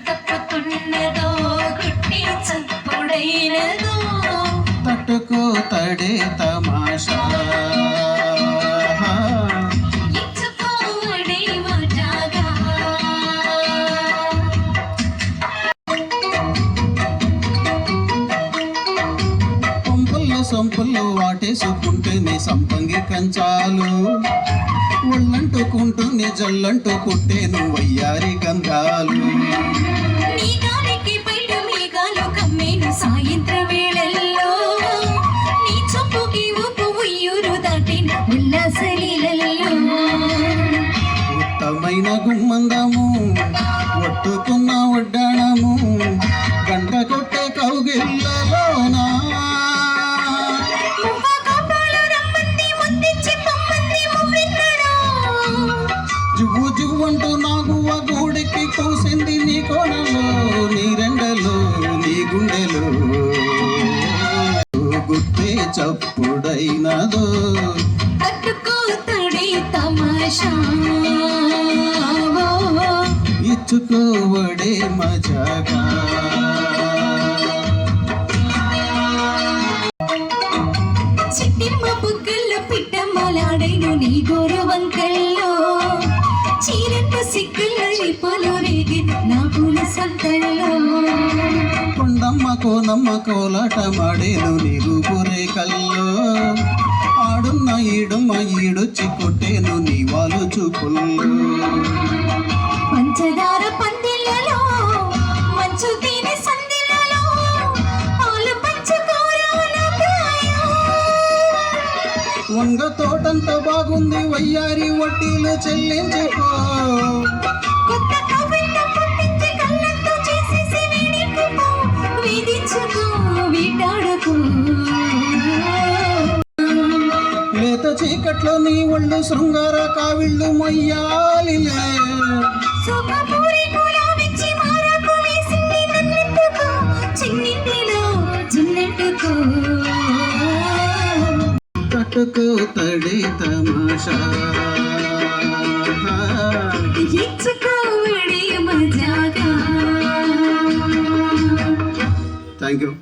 తప్పుతున్నదో గుట్టి చప్పుడైనదో తట్టుకో తడే తమాషా ఇచ్చుకోవడే మజాగా పంపుల్లో సొంపుల్లో వాటేసుకుంటేనే సంపంగి కంచాలు ఒళ్ళంటుకుంటూనే జల్లంటూ కొట్టేను వయ్యారి గంధాలు నీ గాలికి బయట మేఘాలు కమ్మేను సాయంత్ర వేళల్లో నీ చొప్పుకి ఊపు ఉయ్యూరు దాటిన ఉల్లాసలీలలో ఉత్తమైన గుమ్మందము ఒట్టుకున్న ఒడ్డాణము గంట కొట్టే కౌగిళ్ళలోనా జువ్వు జువ్వంటూ నాగువ గూడికి కూసింది నీ కోణలో నీ రెండలో నీ గుండెలో గుర్తే చప్పుడైనదో తట్టుకోతడే తమాషా ఇచ్చుకోవడే మజాగా చిట్టిమ్మ బుగ్గల్లో పిట్టమ్మలాడైను నీ గోరు వంకల్లో చీరెంపు సిగ్గుల్లో రేపలు రేగి నా పూల సంతల్లో కొండమ్మ కోనమ్మ కోలాట మాడేను నీరు రేఖల్లో ఆడున్న ఈడుమ్మ ఈడొచ్చి కొట్టేను నీ వాళ్ళు చూపుల్లో పంచదార పందిళ్ళలో మంచు తీని సందిళ్ళలో పాలు పంచుకోరాల ప్రాయం వంగ తోటంత బాగుంది వయ్యారి వడ్డీలు చెల్లించుకో కొత్త కవిత పుట్టించి కళ్ళంతో చేసేసి వేడించుకో వేధించుకో వీటాడుకో లేత చీకట్లో నీ ఒళ్ళు శృంగార కావిళ్ళు మొయ్యాలిలే సుఖపూరి గులాబిచ్చి మారకు వేసింది నన్నెత్తుకో చిన్నింటిలో చిన్నెట్టుకో తట్టుకో తడే తమాషా ఇచ్చుకోవడే మజాగా థ్యాంక్ యూ